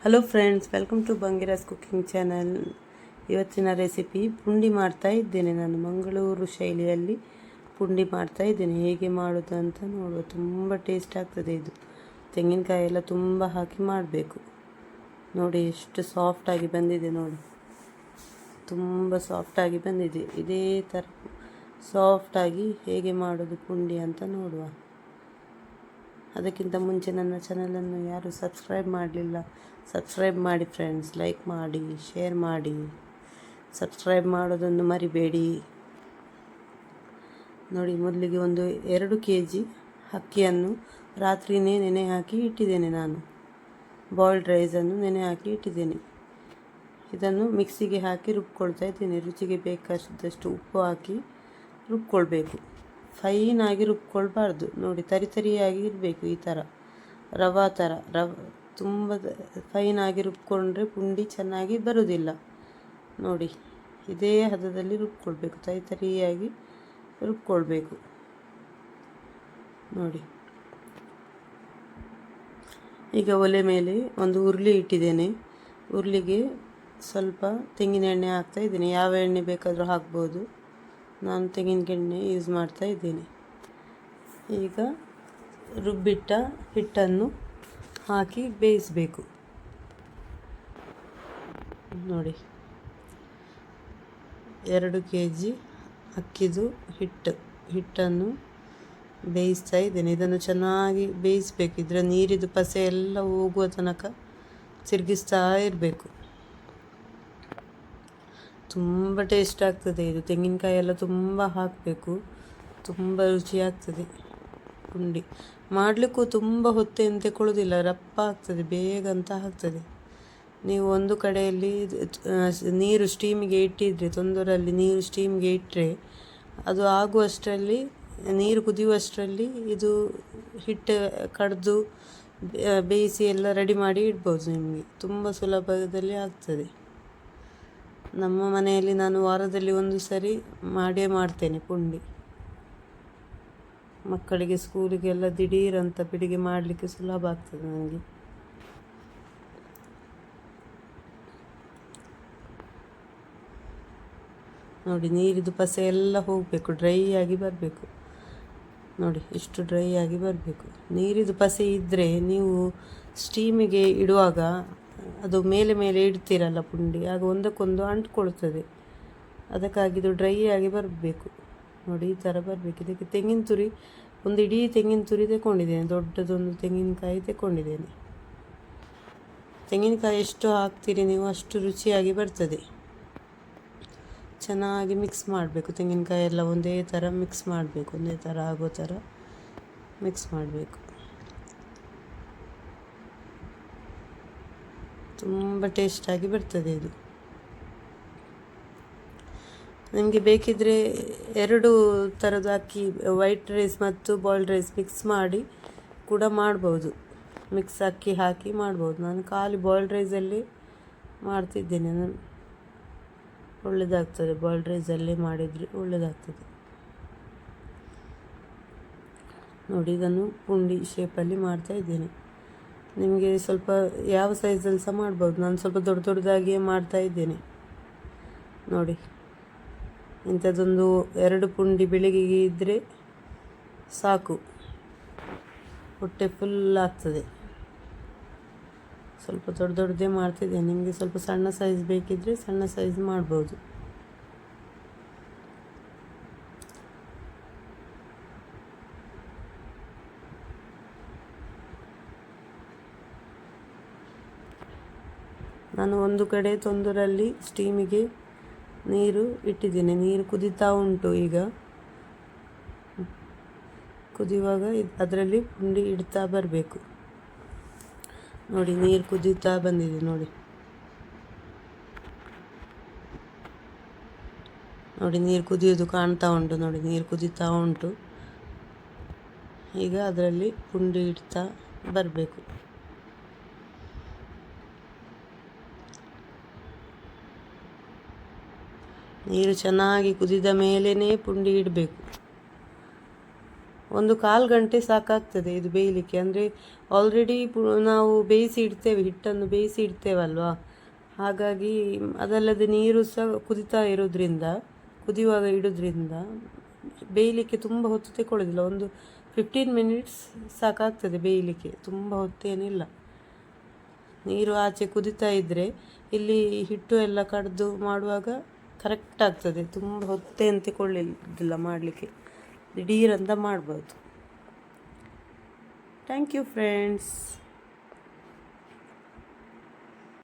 Hello friends, welcome to ಬಂಗಿರಾಸ್ cooking channel. ಇವತ್ತಿನ recipe ಪುಂಡಿ ಮಾಡ್ತಾ ಇದ್ದೇನೆ. ನಾನು ಮಂಗಳೂರು ಶೈಲಿಯಲ್ಲಿ ಪುಂಡಿ ಮಾಡ್ತಾ ಇದ್ದೇನೆ. ಹೇಗೆ ಮಾಡೋದು ಅಂತ ನೋಡುವ. ತುಂಬ ಟೇಸ್ಟ್ ಆಗ್ತದೆ ಇದು. ತೆಂಗಿನಕಾಯಿ ಎಲ್ಲ ತುಂಬ ಹಾಕಿ ಮಾಡಬೇಕು. ನೋಡಿ ಎಷ್ಟು ಸಾಫ್ಟಾಗಿ ಬಂದಿದೆ. ನೋಡಿ ತುಂಬ ಸಾಫ್ಟಾಗಿ ಬಂದಿದೆ. ಇದೇ ಥರ ಸಾಫ್ಟಾಗಿ ಹೇಗೆ ಮಾಡೋದು ಪುಂಡಿ ಅಂತ ನೋಡುವ. ಅದಕ್ಕಿಂತ ಮುಂಚೆ ನನ್ನ ಚಾನಲನ್ನು ಯಾರು ಸಬ್ಸ್ಕ್ರೈಬ್ ಮಾಡಲಿಲ್ಲ, ಸಬ್ಸ್ಕ್ರೈಬ್ ಮಾಡಿ ಫ್ರೆಂಡ್ಸ್. ಲೈಕ್ ಮಾಡಿ, ಶೇರ್ ಮಾಡಿ, ಸಬ್ಸ್ಕ್ರೈಬ್ ಮಾಡೋದನ್ನು ಮರಿಬೇಡಿ. ನೋಡಿ, ಮೊದಲಿಗೆ ಒಂದು 2 kg ಅಕ್ಕಿಯನ್ನು ರಾತ್ರಿಯೇ ನೆನೆ ಹಾಕಿ ಇಟ್ಟಿದ್ದೇನೆ. ನಾನು ಬಾಯ್ಲ್ಡ್ ರೈಸನ್ನು ನೆನೆ ಹಾಕಿ ಇಟ್ಟಿದ್ದೇನೆ. ಇದನ್ನು ಮಿಕ್ಸಿಗೆ ಹಾಕಿ ರುಬ್ಕೊಳ್ತಾ ಇದ್ದೇನೆ. ರುಚಿಗೆ ಬೇಕಾದಷ್ಟು ಉಪ್ಪು ಹಾಕಿ ರುಬ್ಕೊಳ್ಬೇಕು. ಫೈನಾಗಿ ರುಬ್ಕೊಳ್ಬಾರ್ದು. ನೋಡಿ, ತರಿಯಾಗಿ ಇರಬೇಕು. ಈ ಥರ ರವಾ ಥರ ತುಂಬ ಫೈನಾಗಿ ರುಬ್ಕೊಂಡ್ರೆ ಪುಂಡಿ ಚೆನ್ನಾಗಿ ಬರೋದಿಲ್ಲ. ನೋಡಿ, ಇದೇ ಹದದಲ್ಲಿ ರುಬ್ಕೊಳ್ಬೇಕು. ತರಿಯಾಗಿ ರುಬ್ಕೊಳ್ಬೇಕು. ನೋಡಿ, ಈಗ ಒಲೆ ಮೇಲೆ ಒಂದು ಉರುಳಿ ಇಟ್ಟಿದ್ದೇನೆ. ಉರುಳಿಗೆ ಸ್ವಲ್ಪ ತೆಂಗಿನ ಎಣ್ಣೆ ಹಾಕ್ತಾ ಇದ್ದೀನಿ. ಯಾವ ಎಣ್ಣೆ ಬೇಕಾದರೂ ಹಾಕ್ಬೋದು. ನಾನು ತೆಂಗಿನ ಎಣ್ಣೆ ಯೂಸ್ ಮಾಡ್ತಾ ಇದ್ದೇನೆ. ಈಗ ರುಬ್ಬಿಟ್ಟ ಹಿಟ್ಟನ್ನು ಹಾಕಿ ಬೇಯಿಸಬೇಕು. ನೋಡಿ, 2 kg ಅಕ್ಕಿದು ಹಿಟ್ಟನ್ನು ಬೇಯಿಸ್ತಾ ಇದ್ದೇನೆ. ಇದನ್ನು ಚೆನ್ನಾಗಿ ಬೇಯಿಸಬೇಕು. ಇದರ ನೀರಿದು ಪಸೆ ಎಲ್ಲ ಹೋಗುವ ತನಕ ತಿರುಗಿಸ್ತಾ ಇರಬೇಕು. ತುಂಬ ಟೇಸ್ಟ್ ಆಗ್ತದೆ ಇದು. ತೆಂಗಿನಕಾಯಿ ಎಲ್ಲ ತುಂಬ ಹಾಕಬೇಕು. ತುಂಬ ರುಚಿಯಾಗ್ತದೆ ಪುಂಡಿ. ಮಾಡಲಿಕ್ಕೂ ತುಂಬ ಹೊತ್ತೇನು ತಗೊಳ್ಳೋದಿಲ್ಲ. ರಪ್ಪ ಆಗ್ತದೆ, ಬೇಗ ಅಂತ ಆಗ್ತದೆ. ನೀವು ಒಂದು ಕಡೆಯಲ್ಲಿ ನೀರು ಸ್ಟೀಮಿಗೆ ಇಟ್ಟಿದ್ರೆ, ತೊಂದರಲ್ಲಿ ನೀರು ಸ್ಟೀಮಿಗೆ ಇಟ್ಟರೆ ಅದು ಆಗುವಷ್ಟರಲ್ಲಿ, ನೀರು ಕುದಿಯುವಷ್ಟರಲ್ಲಿ ಇದು ಹಿಟ್ಟು ಕಡ್ದು ಬೇಯಿಸಿ ಎಲ್ಲ ರೆಡಿ ಮಾಡಿ ಇಡ್ಬೋದು. ನಿಮಗೆ ತುಂಬ ಸುಲಭದಲ್ಲಿ ಆಗ್ತದೆ. ನಮ್ಮ ಮನೆಯಲ್ಲಿ ನಾನು ವಾರದಲ್ಲಿ ಒಂದು ಸರಿ ಮಾಡೇ ಮಾಡ್ತೇನೆ ಪುಂಡಿ. ಮಕ್ಕಳಿಗೆ ಸ್ಕೂಲಿಗೆಲ್ಲ ದಿಢೀರಂತ ಬೆಳಿಗ್ಗೆ ಮಾಡಲಿಕ್ಕೆ ಸುಲಭ ಆಗ್ತದೆ ನನಗೆ. ನೋಡಿ, ನೀರಿದು ಪಸೆ ಎಲ್ಲ ಹೋಗಬೇಕು, ಡ್ರೈ ಆಗಿ ಬರಬೇಕು. ನೋಡಿ, ಇಷ್ಟು ಡ್ರೈ ಆಗಿ ಬರಬೇಕು. ನೀರಿದು ಪಸೆ ಇದ್ದರೆ ನೀವು ಸ್ಟೀಮಿಗೆ ಇಡುವಾಗ ಅದು ಮೇಲೆ ಮೇಲೆ ಇಡ್ತೀರಲ್ಲ ಪುಂಡಿ, ಆಗ ಒಂದಕ್ಕೊಂದು ಅಂಟ್ಕೊಳ್ತದೆ. ಅದಕ್ಕಾಗಿ ಇದು ಡ್ರೈ ಆಗಿ ಬರಬೇಕು. ನೋಡಿ, ಈ ಥರ ಬರಬೇಕು. ಇದಕ್ಕೆ ತೆಂಗಿನ ತುರಿ, ಒಂದು ಇಡೀ ತೆಂಗಿನ ತುರಿ ತಗೊಂಡಿದ್ದೇನೆ. ದೊಡ್ಡದೊಂದು ತೆಂಗಿನಕಾಯಿ ತಗೊಂಡಿದ್ದೇನೆ. ತೆಂಗಿನಕಾಯಿ ಎಷ್ಟು ಹಾಕ್ತೀರಿ ನೀವು ಅಷ್ಟು ರುಚಿಯಾಗಿ ಬರ್ತದೆ. ಚೆನ್ನಾಗಿ ಮಿಕ್ಸ್ ಮಾಡಬೇಕು. ತೆಂಗಿನಕಾಯಿ ಎಲ್ಲ ಒಂದೇ ಥರ ಮಿಕ್ಸ್ ಮಾಡಬೇಕು. ಒಂದೇ ಥರ ಆಗೋ ಥರ ಮಿಕ್ಸ್ ಮಾಡಬೇಕು. ತುಂಬ ಟೇಸ್ಟಾಗಿ ಬರ್ತದೆ ಇದು. ನಿಮಗೆ ಬೇಕಿದ್ದರೆ 2 ಥರದ ಅಕ್ಕಿ, ವೈಟ್ ರೈಸ್ ಮತ್ತು ಬಾಯ್ಲ್ಡ್ ರೈಸ್ ಮಿಕ್ಸ್ ಮಾಡಿ ಕೂಡ ಮಾಡ್ಬೋದು. ಮಿಕ್ಸ್ ಅಕ್ಕಿ ಹಾಕಿ ಮಾಡ್ಬೋದು. ನಾನು ಖಾಲಿ ಬಾಯ್ಲ್ಡ್ ರೈಸಲ್ಲಿ ಮಾಡ್ತಿದ್ದೇನೆ. ನಾನು ಒಳ್ಳೆಯದಾಗ್ತದೆ. ಬಾಯ್ಲ್ಡ್ ರೈಸಲ್ಲೇ ಮಾಡಿದರೆ ಒಳ್ಳೆಯದಾಗ್ತದೆ. ನೋಡಿ, ಇದನ್ನು ಪುಂಡಿ ಶೇಪಲ್ಲಿ ಮಾಡ್ತಾ ಇದ್ದೇನೆ. ನಿಮಗೆ ಸ್ವಲ್ಪ ಯಾವ ಸೈಜಲ್ಲಿ ಸಹ ಮಾಡ್ಬೋದು. ನಾನು ಸ್ವಲ್ಪ ದೊಡ್ಡದಾಗಿಯೇ ಮಾಡ್ತಾ ಇದ್ದೇನೆ. ನೋಡಿ, ಇಂಥದ್ದೊಂದು 2 ಪುಂಡಿ ಬೆಳಗ್ಗೆಗೆ ಇದ್ದರೆ ಸಾಕು, ಹೊಟ್ಟೆ ಫುಲ್ ಆಗ್ತದೆ. ಸ್ವಲ್ಪ ದೊಡ್ಡದೇ ಮಾಡ್ತಿದ್ದೇನೆ. ನಿಮಗೆ ಸ್ವಲ್ಪ ಸಣ್ಣ ಸೈಜ್ ಬೇಕಿದ್ದರೆ ಸಣ್ಣ ಸೈಜ್ ಮಾಡ್ಬೋದು. ನಾನು ಒಂದು ಕಡೆ ತೊಂದರಲ್ಲಿ ಸ್ಟೀಮಿಗೆ ನೀರು ಇಟ್ಟಿದ್ದೀನಿ. ನೀರು ಕುದೀತಾ ಉಂಟು. ಈಗ ಕುದಿಯುವಾಗ ಅದರಲ್ಲಿ ಪುಂಡಿ ಇಡ್ತಾ ಬರಬೇಕು. ನೋಡಿ, ನೀರು ಕುದೀತಾ ಬಂದಿದೆ. ನೋಡಿ, ನೀರು ಕುದಿಯೋದು ಕಾಣ್ತಾ ಉಂಟು. ನೋಡಿ, ನೀರು ಕುದೀತಾ ಉಂಟು. ಈಗ ಅದರಲ್ಲಿ ಪುಂಡಿ ಇಡ್ತಾ ಬರಬೇಕು. ನೀರು ಚೆನ್ನಾಗಿ ಕುದಿದ ಮೇಲೇ ಪುಂಡಿ ಇಡಬೇಕು. ಒಂದು 1/4 ಗಂಟೆ ಸಾಕಾಗ್ತದೆ ಇದು ಬೇಯಲಿಕ್ಕೆ. ಅಂದರೆ ಆಲ್ರೆಡಿ ನಾವು ಬೇಯಿಸಿ ಇಡ್ತೇವೆ, ಹಿಟ್ಟನ್ನು ಬೇಯಿಸಿ ಇಡ್ತೇವಲ್ವಾ, ಹಾಗಾಗಿ ಅದಲ್ಲದೆ ನೀರು ಸಹ ಕುದಿತಾ ಇರೋದ್ರಿಂದ, ಕುದಿಯುವಾಗ ಇಡೋದ್ರಿಂದ ಬೇಯಲಿಕ್ಕೆ ತುಂಬ ಹೊತ್ತು ತಗೊಳ್ಳೋದಿಲ್ಲ. ಒಂದು 15 ಮಿನಿಟ್ಸ್ ಸಾಕಾಗ್ತದೆ ಬೇಯಲಿಕ್ಕೆ, ತುಂಬ ಹೊತ್ತೇನಿಲ್ಲ. ನೀರು ಆಚೆ ಕುದಿತಾ ಇದ್ದರೆ ಇಲ್ಲಿ ಹಿಟ್ಟು ಎಲ್ಲ ಕಡ್ದು ಮಾಡುವಾಗ ಕರೆಕ್ಟ್ ಆಗ್ತದೆ. ತುಂಬ ಹೊತ್ತೇನು ತಗೊಳ್ಳಿಲ್ಲ ಮಾಡಲಿಕ್ಕೆ, ದಿಢೀರಂತ ಮಾಡ್ಬೋದು. Thank you friends.